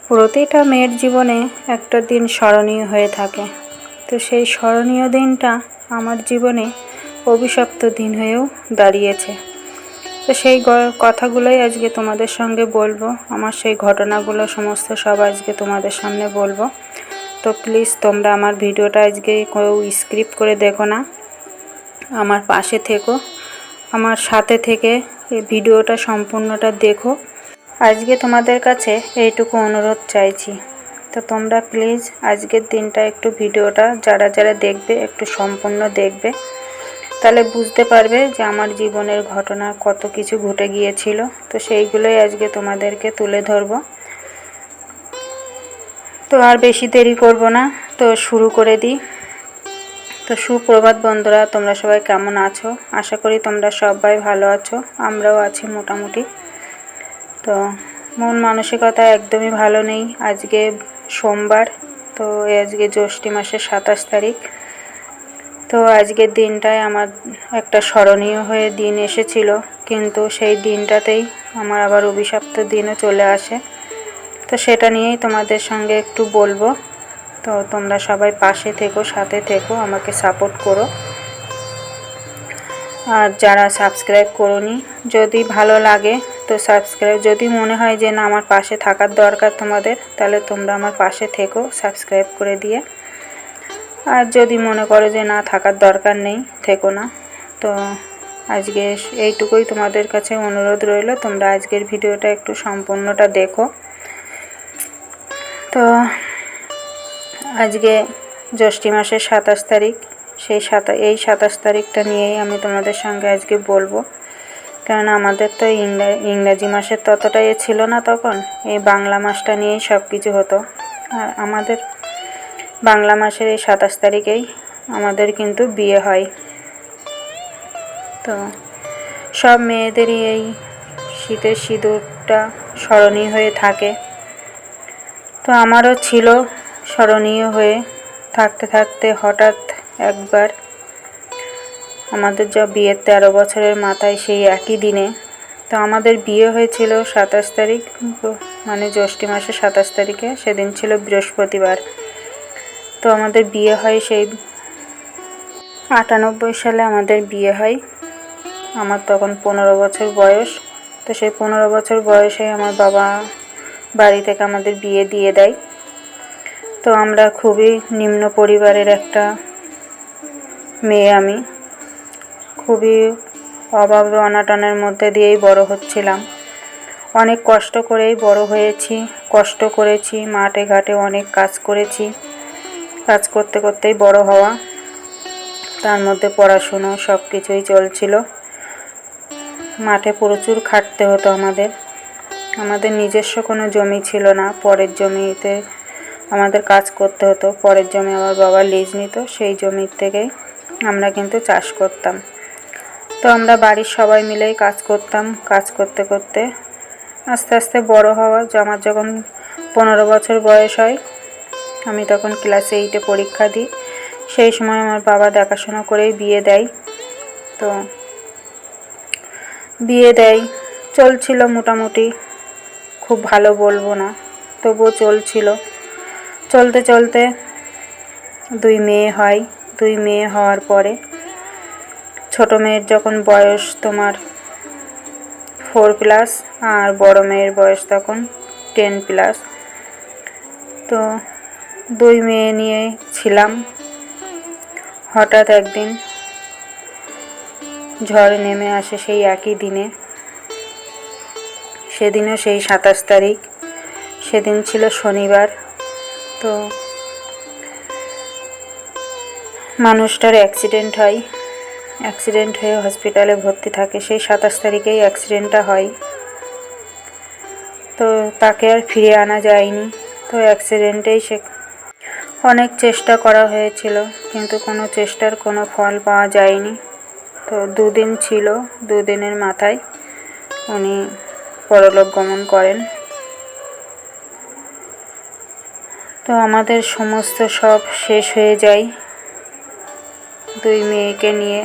প্রতিটা মেয়ের জীবনে একটা দিন স্মরণীয় হয়ে থাকে। তো সেই স্মরণীয় দিনটা আমার জীবনে অভিশপ্ত দিন হয়েও দাঁড়িয়েছে। তো সেই কথাগুলোই আজকে তোমাদের সঙ্গে বলবো। আমার সেই ঘটনাগুলো সমস্ত সব আজকে তোমাদের সামনে বলবো। তো প্লিজ তোমরা আমার ভিডিওটা আজকে কেউ স্কিপ করে দেখো না, আমার পাশে থেকো, আমার সাথে থেকে এই ভিডিওটা সম্পূর্ণটা দেখো। আজকে তোমাদের কাছে এইটুকু অনুরোধ চাইছি। তো তোমরা প্লিজ আজকের দিনটা একটু ভিডিওটা যারা যারা দেখবে একটু সম্পূর্ণ দেখবে, তাহলে বুঝতে পারবে যে আমার জীবনের ঘটনা কত কিছু ঘটে গিয়েছিল। তো সেইগুলোই আজকে তোমাদেরকে তুলে ধরবো। তো আর বেশি দেরি করব না, তো শুরু করে দিই। তো সুপ্রভাত বন্ধুরা, তোমরা সবাই কেমন আছো? আশা করি তোমরা সবাই ভালো আছো, আমরাও আছি মোটামুটি। তো মন মানসিকতা একদমই ভালো নেই। আজকে সোমবার, তো আজকে জ্যৈষ্ঠী মাসের 27 তারিখ। তো আজকের দিনটায় আমার একটা স্মরণীয় হয়ে দিন এসেছিল, কিন্তু সেই দিনটাতেই আমার আবার অভিশপ্ত দিনও চলে আসে। তো সেটা নিয়েই তোমাদের সঙ্গে একটু বলবো। তো তোমরা সবাই পাশে থেকো, সাথে থেকো, আমাকে সাপোর্ট করো। আর যারা সাবস্ক্রাইব করোনি, যদি ভালো লাগে তো সাবস্ক্রাইব, যদি মনে হয় যে না আমার পাশে থাকার দরকার তোমাদের, তাহলে তোমরা আমার পাশে থেকো সাবস্ক্রাইব করে দিয়ে। আর যদি মনে করো যে না থাকার দরকার নেই, থেকো না। তো আজকে এইটুকুই তোমাদের কাছে অনুরোধ রইল, তোমরা আজকের ভিডিওটা একটু সম্পূর্ণটা দেখো। তো আজকে জ্যৈষ্ঠী মাসের 27 তারিখ, সেই 27 তারিখটা নিয়েই আমি তোমাদের সঙ্গে আজকে বলবো। কেননা আমাদের তো ইংরাজি মাসের ততটা ছিল না তখন, এই বাংলা মাসটা নিয়েই সব কিছু হতো। আর আমাদের বাংলা মাসের এই 27 তারিখেই আমাদের কিন্তু বিয়ে হয়। তো সব মেয়েদেরই এই শীতের সিঁদুরটা স্মরণীয় হয়ে থাকে। তো আমারও ছিল স্মরণীয় হয়ে থাকতে থাকতে হঠাৎ একবার আমাদের যা বিয়ের 13 বছরের মাথায় সেই একই দিনে, তো আমাদের বিয়ে হয়েছিল 27 তারিখ, মানে জ্যৈষ্ঠী মাসের 27 তারিখে। সেদিন ছিল বৃহস্পতিবার। তো আমাদের বিয়ে হয় সেই 98 সালে আমাদের বিয়ে হয়। আমার তখন 15 বছর বয়স। তো সেই 15 বছর বয়সে আমার বাবা বাড়ি থেকে আমাদের বিয়ে দিয়ে দেয়। তো আমরা খুবই নিম্ন পরিবারের একটা মেয়ে, আমি খুবই অভাবে অনাটনের মধ্যে দিয়েই বড় হচ্ছিলাম। অনেক কষ্ট করেই বড় হয়েছি, কষ্ট করেছি, মাঠে ঘাটে অনেক কাজ করেছি। কাজ করতে করতেই বড় হওয়া, তার মধ্যে পড়াশুনো সব কিছুই চলছিল। মাঠে প্রচুর খাটতে হতো আমাদের নিজস্ব কোনো জমি ছিল না, পরের জমিতে আমাদের কাজ করতে হতো। পরের জমি আমার বাবা লিজ নিত, সেই জমির থেকেই আমরা কিন্তু চাষ করতাম। তো আমরা বাড়ির সবাই মিলেই কাজ করতাম। কাজ করতে করতে আস্তে আস্তে বড় হওয়া, আমার যখন 15 বছর বয়স হয়, আমি তখন ক্লাস 8-এ পরীক্ষা দিই। সেই সময় আমার বাবা দেখাশোনা করেই বিয়ে দেয়। তো বিয়ে দেয়, চলছিল মোটামুটি, খুব ভালো বলবো না, তবুও চলছিল। চলতে চলতে 2 মেয়ে হয়। 2 মেয়ে হওয়ার পরে ছোট মেয়ের যখন বয়স তোমার 4+ আর বড় মেয়ের বয়স তখন 10+। তো 2 মেয়ে নিয়ে ছিলাম। হঠাৎ একদিন ঝড় নেমে আসে সেই একই দিনে। সেদিনও সেই 27 তারিখ, সেদিন ছিল শনিবার। তো মানুষটার অ্যাক্সিডেন্ট হয়। অ্যাক্সিডেন্ট হয়ে হসপিটালে ভর্তি থাকে। সেই 27 তারিখেই অ্যাক্সিডেন্টটা হয়। তো তাকে আর ফিরে আনা যায়নি। তো অ্যাক্সিডেন্টেই সে অনেক চেষ্টা করা হয়েছিল, কিন্তু কোনো চেষ্টার কোনো ফল পাওয়া যায়নি। তো 2 দিন ছিল, 2 দিনের মাথায় উনি পরলোক গমন করেন। তো আমাদের সমস্ত সব শেষ হয়ে যায় 2 মেয়েকে নিয়ে।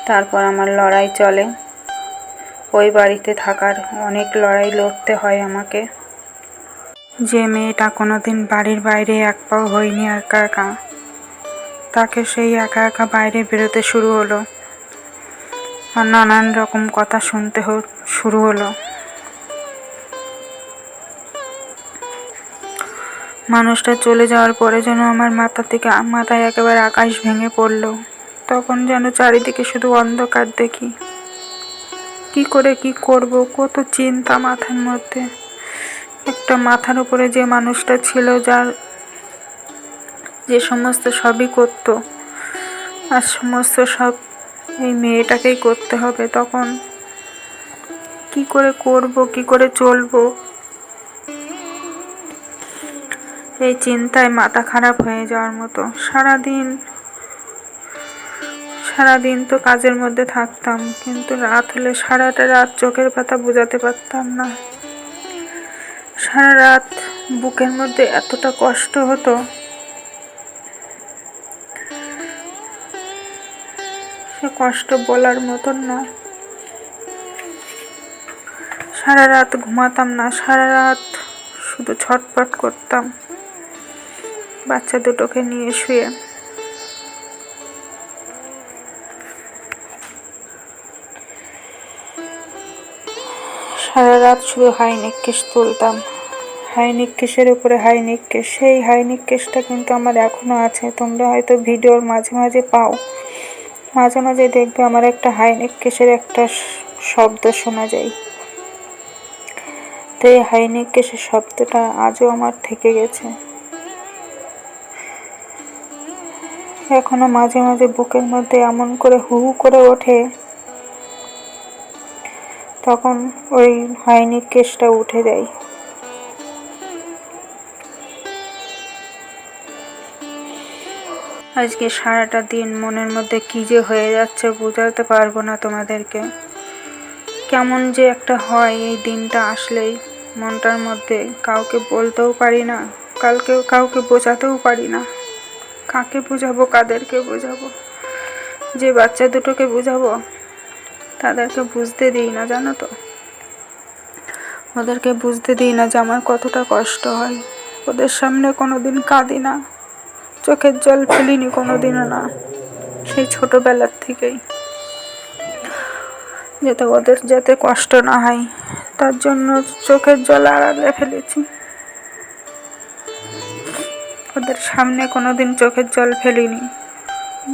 তারপর আমার লড়াই চলে। ওই বাড়িতে থাকার অনেক লড়াই লড়তে হয় আমাকে। যে মেয়েটা কোনোদিন বাড়ির বাইরে এক পাও হয়নি একা একা, তাকে সেই একা একা বাইরে বেরোতে শুরু হলো, আর নানান রকম কথা শুনতে শুরু হলো। মানুষটা চলে যাওয়ার পরে যেন আমার মাথায় একেবারে আকাশ ভেঙে পড়ল। তখন যেন চারিদিকে শুধু অন্ধকার দেখি। কি করে কি করব, কত চিন্তা মাথার মধ্যে। একটা মাথার উপরে যে মানুষটা ছিল, যে সমস্ত সবই করত, আর সমস্ত সব এই মেয়েটাকেই করতে হবে। তখন কি করে করব, কি করে চলবো, এই চিন্তায় মাথা খারাপ হয়ে যাওয়ার মতো। সারাদিন তো কাজের মধ্যে থাকতাম, কিন্তু রাত হলে সারাটা রাত চোখের পাতা বুজাতে পারতাম না। সারা রাত বুকের মধ্যে এতটা কষ্ট হতো, সে কষ্ট বলার মতন না। সারা রাত ঘুমাতাম না, সারা রাত শুধু ছটফট করতাম বাচ্চা দুটোকে নিয়ে শুয়ে। সারা রাত শুধু হাই নিক্ষেস তুলতাম, হাই নিক্ষেসের উপরে হাই নিক্ষেস। সেই হাই নিক্ষেসটা কিন্তু আমার এখনো আছে। তোমরা হয়তো ভিডিওর মাঝে মাঝে পাও, মাঝে মাঝে দেখবে আমার একটা হাই নিক্ষেসের একটা শব্দ শোনা যায়। তো এই হাই নিক্ষেসের শব্দটা আজও আমার থেকে গেছে। এখনো মাঝে মাঝে বুকের মধ্যে এমন করে হু হু করে ওঠে, তখন ওই হাই নিক্ষেসটা উঠে যায়। আজকে সারাটা দিন মনের মধ্যে কি যে হয়ে যাচ্ছে বোঝাতে পারবো না তোমাদেরকে। কেমন যে একটা হয় এই দিনটা আসলেই মনটার মধ্যে, কাউকে বলতেও পারি না, কাউকে বোঝাতেও পারি না। কাকে বোঝাবো, কাদেরকে বোঝাবো? যে বাচ্চা দুটোকে বোঝাবো তাদেরকে বুঝতে দিই না, জানো তো। ওদেরকে বুঝতে দিই না যে আমার কতটা কষ্ট হয়। ওদের সামনে কোনোদিন কাঁদি না, চোখের জল ফেলিনি কোনোদিনও না, সেই ছোটবেলার থেকেই। ওদের যাতে কষ্ট না হয় তার জন্য চোখের জল আড়ালে ফেলেছি। ওদের সামনে কোনোদিন চোখের জল ফেলিনি,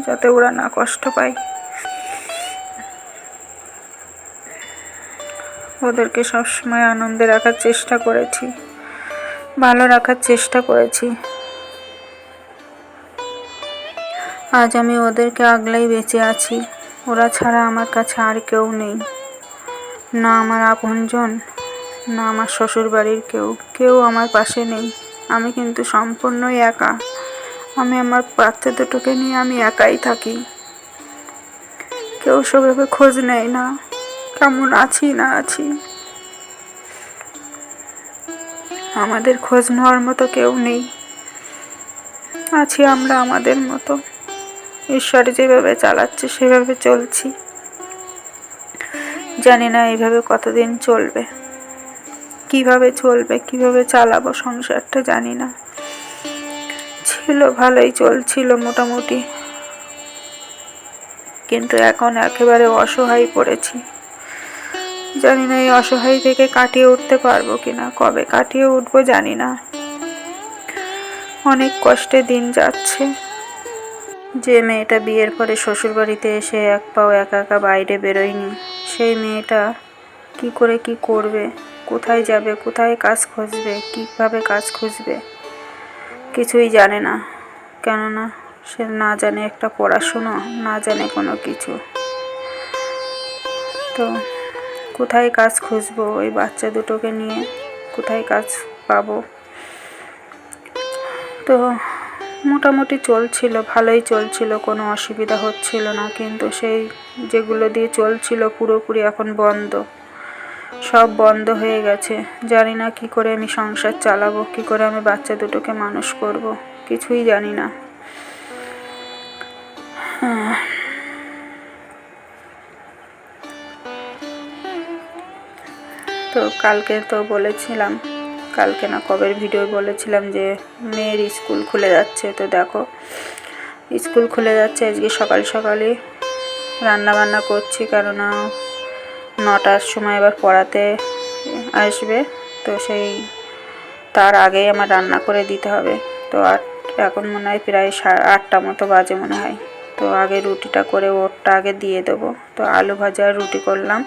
যাতে ওরা না কষ্ট পায়। ওদেরকে সবসময় আনন্দে রাখার চেষ্টা করেছি, ভালো রাখার চেষ্টা করেছি। আজ আমি ওদেরকে আগলেই বেঁচে আছি। ওরা ছাড়া আমার কাছে আর কেউ নেই, না আমার আপনজন, না আমার শ্বশুর বাড়ির কেউ আমার পাশে নেই। আমি কিন্তু সম্পূর্ণই একা। আমি আমার বাচ্চা দুটোকে নিয়ে আমি একাই থাকি। কেউ সেভাবে খোঁজ নেয় না কেমন আছি না আছি। আমাদের খোঁজ নেওয়ার মতো কেউ নেই। আছি আমরা আমাদের মতো, ঈশ্বর যেভাবে চালাচ্ছে সেভাবে চলছি। জানি না এইভাবে কতদিন চলবে, কিভাবে চালাবো সংসারটা জানি না। ছিল ভালোই চলছিল মোটামুটি, কিন্তু এখন একেবারে অসহায় পড়েছি। জানি না এই অসহায় থেকে কাটিয়ে উঠতে পারবো কিনা, কবে কাটিয়ে উঠবো জানি না। অনেক কষ্টে দিন যাচ্ছে। যে মেয়েটা বিয়ের পরে শ্বশুর বাড়িতে এসে এক পাও একা একা বাইরে বেরোয়নি, সেই মেয়েটা কি করে কি করবে, কোথায় যাবে, কোথায় কাজ খুঁজবে, কীভাবে কাজ খুঁজবে কিছুই জানে না। কেননা সে না জানে একটা পড়াশুনো, না জানে কোনো কিছু। তো কোথায় কাজ খুঁজবো ওই বাচ্চা দুটোকে নিয়ে, কোথায় কাজ পাবো? তো মোটামুটি চলছিল, ভালোই চলছিল, কোনো অসুবিধা হচ্ছিল না। কিন্তু সেই যেগুলো দিয়ে চলছিল পুরোপুরি এখন বন্ধ, সব বন্ধ হয়ে গেছে। জানি না কি করে আমি সংসার চালাবো, কি করে আমি বাচ্চা দুটোকে মানুষ করব, কিছুই জানি না। তো কালকে তো বলেছিলাম, কালকে না কবের ভিডিও বলেছিলাম যে মেয়ের স্কুল খুলে যাচ্ছে। তো দেখো স্কুল খুলে যাচ্ছে, আজকে সকাল সকালে রান্না বান্না করছি, কেননা 9টার সময় এবার পড়াতে আসবে। তো সেই তার আগেই আমার রান্না করে দিতে হবে। তো এখন মনে হয় প্রায় 8টা মতো বাজে মনে হয়। তো আগে রুটিটা করে ওরটা আগে দিয়ে দেবো। তো আলু ভাজা আর রুটি করলাম,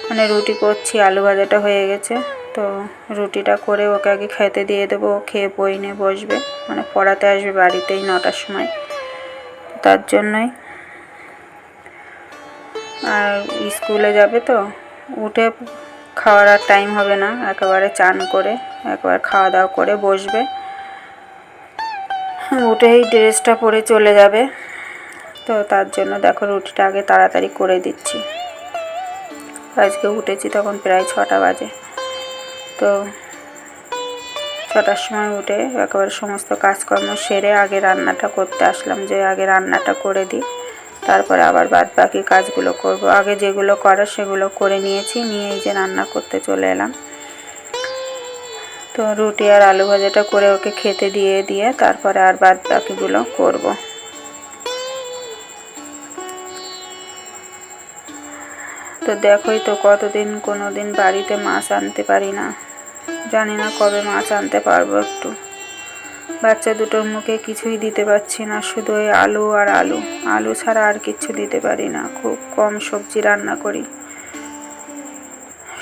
মানে রুটি করছি, আলু ভাজাটা হয়ে গেছে। তো রুটিটা করে ওকে আগে খেতে দিয়ে দেবো, ও খেয়ে বই নিয়ে বসবে, মানে পড়াতে আসবে বাড়িতেই 9টার সময়। তার জন্যই আর স্কুলে যাবে, তো উঠে খাওয়ার আর টাইম হবে না, একেবারে চান করে একবার খাওয়া দাওয়া করে বসবে, উঠেই ড্রেসটা পরে চলে যাবে। তো তার জন্য দেখো রুটিটা আগে তাড়াতাড়ি করে দিচ্ছি। আজকে উঠেছি তখন প্রায় 6টা বাজে। তো 6টার সময় উঠে একেবারে সমস্ত কাজকর্ম সেরে আগে রান্নাটা করতে আসলাম, যে আগে রান্নাটা করে দিই, তারপরে আবার বাদ বাকি কাজগুলো করব। আগে যেগুলো করার সেগুলো করে নিয়েছি, নিয়েই যে রান্না করতে চলে এলাম। তো রুটি আর আলু ভাজাটা করে ওকে খেতে দিয়ে তারপরে আর বাদ বাকিগুলো করব। তো দেখোই তো কতদিন কোনো দিন বাড়িতে মাছ আনতে পারি না, জানি না কবে মাছ আনতে পারবো। একটু বাচ্চা দুটোর মুখে কিছুই দিতে পারছি না, শুধু ওই আলু আর আলু, আলু ছাড়া আর কিচ্ছু দিতে পারি না। খুব কম সবজি রান্না করি,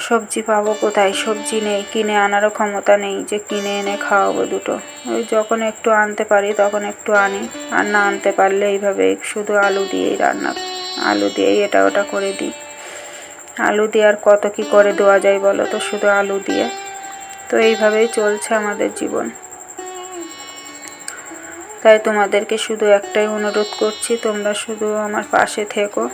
সবজি পাবো কোথায়? সবজি নেই, কিনে আনারও ক্ষমতা নেই যে কিনে এনে খাওয়াবো দুটো। ওই যখন একটু আনতে পারি তখন একটু আনি, আর না আনতে পারলে এইভাবে শুধু আলু দিয়েই আলু দিয়েই এটা ওটা করে দিই। আলু দিয়ে আর কত কি করে দেওয়া যায় বলো তো, শুধু আলু দিয়ে। তো এইভাবেই চলছে আমাদের জীবন। তাই তোমাদেরকে শুধু একটাই অনুরোধ করছি, তোমরা শুধু আমার পাশে থেকো।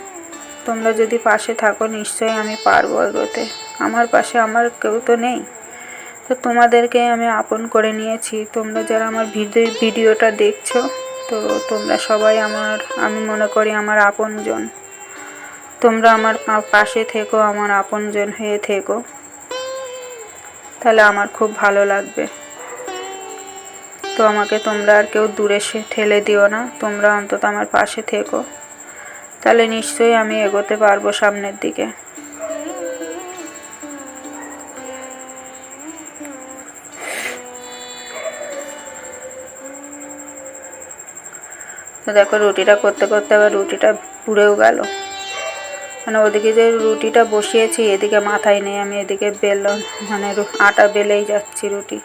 তোমরা যদি পাশে থাকো নিশ্চয়ই আমি পারবো এগোতে। আমার পাশে আমার কেউ তো নেই, তো তোমাদেরকে আমি আপন করে নিয়েছি। তোমরা যারা আমার ভিডিওটা দেখছো, তো তোমরা সবাই আমি মনে করি আমার আপনজন। তোমরা আমার পাশে থেকো, আমার আপনজন হয়ে থেকো, তাহলে আমার খুব ভালো লাগবে। তো আমাকে তোমরা আর কেউ দূরে ঠেলে দিও না, তোমরা অন্তত আমার পাশে থেকো, তাহলে নিশ্চয়ই আমি এগোতে পারবো সামনের দিকে। তো দেখো রুটিটা করতে করতে আবার রুটিটা পুড়েও গেল, মানে ওদিকে যে রুটিটা বসিয়েছি এদিকে মাথায় নেই, আমি এদিকে মানে আটা বেলেই যাচ্ছি রুটি।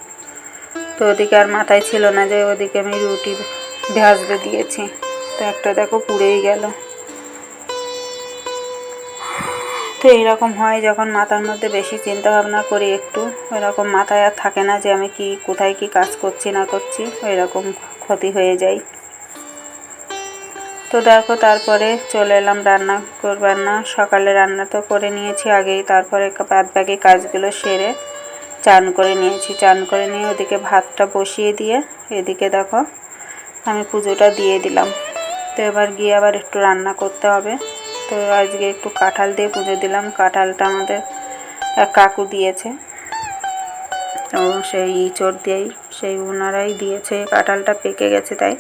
তো ওদিকে আর মাথায় ছিল না যে ওদিকে আমি রুটি ভাজতে দিয়েছি। তো একটা দেখো পুড়েই গেল। তো এইরকম হয় যখন মাথার মধ্যে বেশি চিন্তা ভাবনা করি, একটু ওইরকম মাথায় আর থাকে না যে আমি কোথায় কি কাজ করছি না করছি, ওইরকম ক্ষতি হয়ে যায়। তো দেখো তারপরে চলে এলাম রান্না করবার না। সকালে রান্না তো করে নিয়েছি আগেই, তারপরে বাদ বাকি কাজগুলো সেরে চান করে নিয়েছি। চান করে নিয়ে ওদিকে ভাতটা বসিয়ে দিয়ে এদিকে দেখো আমি পুজোটা দিয়ে দিলাম। তো এবার গিয়ে আবার একটু রান্না করতে হবে। তো আজকে একটু কাঁঠাল দিয়ে পুজো দিলাম। কাঁঠালটা আমাদের এক কাকু দিয়েছে, তো সেই ইঁচড় দিয়েই ওনারাই দিয়েছে। কাঁঠালটা পেকে গেছে তাই।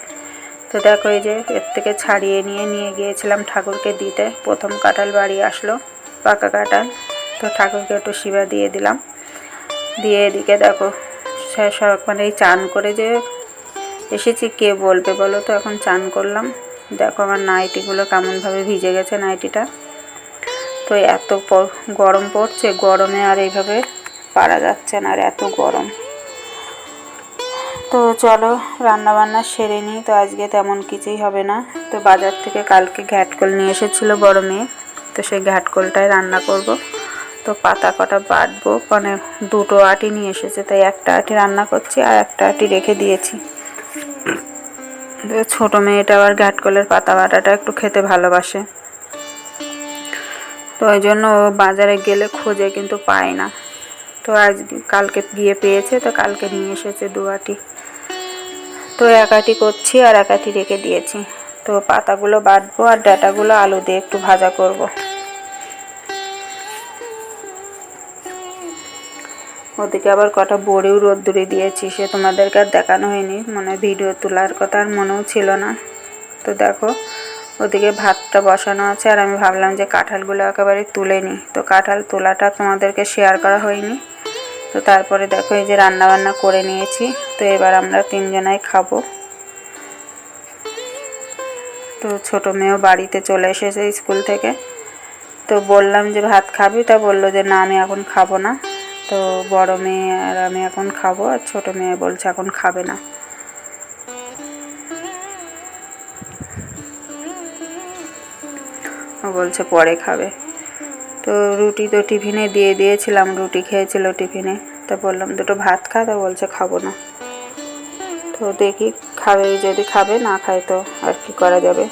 তো দেখো এই যে এর থেকে ছাড়িয়ে নিয়ে গিয়েছিলাম ঠাকুরকে দিতে। প্রথম কাঁঠাল বাড়ি আসলো, পাকা কাঁঠাল। তো ঠাকুরকে একটু শিবা দিয়ে দিলাম, দিয়ে এদিকে দেখো মানে এই চান করে যে এসেছি, কে বলবে বলো তো? এখন চান করলাম। দেখো আমার নাইটিগুলো কেমনভাবে ভিজে গেছে নাইটিটা। তো এত গরম পড়ছে, গরমে আর এইভাবে পারা যাচ্ছে না, আর এত গরম। তো চলো রান্না বান্না সেরে নিই। তো আজকে তেমন কিছুই হবে না। তো বাজার থেকে কালকে ঘ্যাটকল নিয়ে এসেছিলো বড় মেয়ে, তো সেই ঘ্যাটকলটাই রান্না করব। তো পাতা কটা বাটবো, মানে দুটো আটি নিয়ে এসেছে, তাই একটা আটি রান্না করছি আর একটা আটি রেখে দিয়েছি। ছোটো মেয়েটা আবার ঘ্যাটকলের পাতা বাটাটা একটু খেতে ভালোবাসে, তো ওই জন্য ও বাজারে গেলে খোঁজে কিন্তু পায় না। তো কালকে গিয়ে পেয়েছে, তো কালকে নিয়ে এসেছে 2 আটি। তো এক আটি করছি আর এক আটি রেখে দিয়েছি। তো পাতাগুলো বাটবো আর ডাঁটাগুলো আলু দিয়ে একটু ভাজা করব। ওদিকে আবার কটা বড়িও রোদ্দুরে দিয়েছি, সে তোমাদেরকে আর দেখানো হয়নি, মানে ভিডিও তোলার কথা আর মনেও ছিল না। তো দেখো ওদিকে ভাতটা বসানো আছে, আর আমি ভাবলাম যে কাঁঠালগুলো একেবারে তুলে নিই, তো কাঁঠাল তোলাটা তোমাদেরকে শেয়ার করা হয়নি। তো তারপরে দেখো এই যে রান্না বান্না করে নিয়েছি, তো এবার আমরা 3 জনাই খাবো। তো ছোটো মেয়েও বাড়িতে চলে এসেছে স্কুল থেকে, তো বললাম যে ভাত খাবি, তা বললো যে না আমি এখন খাবো না। তো বড় মেয়ে আর আমি এখন খাবো, আর ছোটো মেয়ে বলছে এখন খাবে না, ও বলছে পরে খাবে। তো রুটি তো টিফিনে দিয়ে দিয়েছিলাম, রুটি খেয়েছিল টিফিনে, তো বললাম দুটো ভাত খা, তো বলছে খাবো না। তো দেখি খাবে, যদি খাবে, না খায় তো আর কি করা যাবে।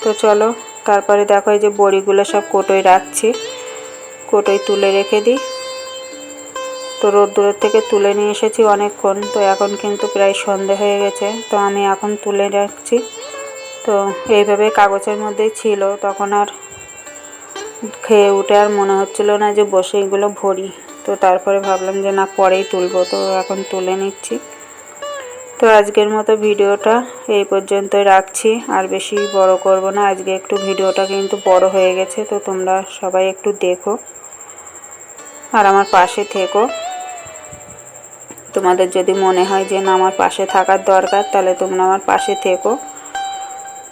তো চলো তারপরে দেখো এই যে বড়িগুলো সব কোটোয় রাখছি, কোটোয় তুলে রেখে দিই। তো রোদ্দুরের থেকে তুলে নিয়ে এসেছি অনেকক্ষণ, তো এখন কিন্তু প্রায় সন্ধে হয়ে গেছে, তো আমি এখন তুলে রাখছি। তো এইভাবে কাগজের মধ্যেই ছিল, তখন আর খেয়ে উঠে আর মনে হচ্ছিল না যে বসে এগুলো ভরি, তো তারপরে ভাবলাম যে না পরেই তুলবো, তো এখন তুলে নিচ্ছি। তো আজকের মতো ভিডিওটা এই পর্যন্তই রাখছি, আর বেশি বড় করব না। আজকে একটু ভিডিওটা কিন্তু বড় হয়ে গেছে, তো তোমরা সবাই একটু দেখো আর আমার পাশে থেকো। তোমাদের যদি মনে হয় যে না আমার পাশে থাকার দরকার, তাহলে তোমরা আমার পাশে থেকো,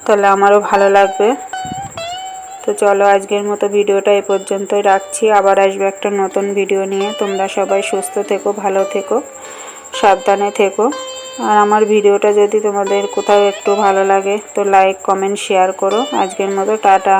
তাহলে আমারও ভালো লাগবে। তো চলো আজকের মতো ভিডিওটা এই পর্যন্তই রাখছি, আবার আসবে একটা নতুন ভিডিও নিয়ে। তোমরা সবাই সুস্থ থেকো, ভালো থেকো, সাবধানে থেকো। আর আমার ভিডিওটা যদি তোমাদের কোথাও একটু ভালো লাগে তো লাইক, কমেন্ট, শেয়ার করো। আজকের মতো টাটা।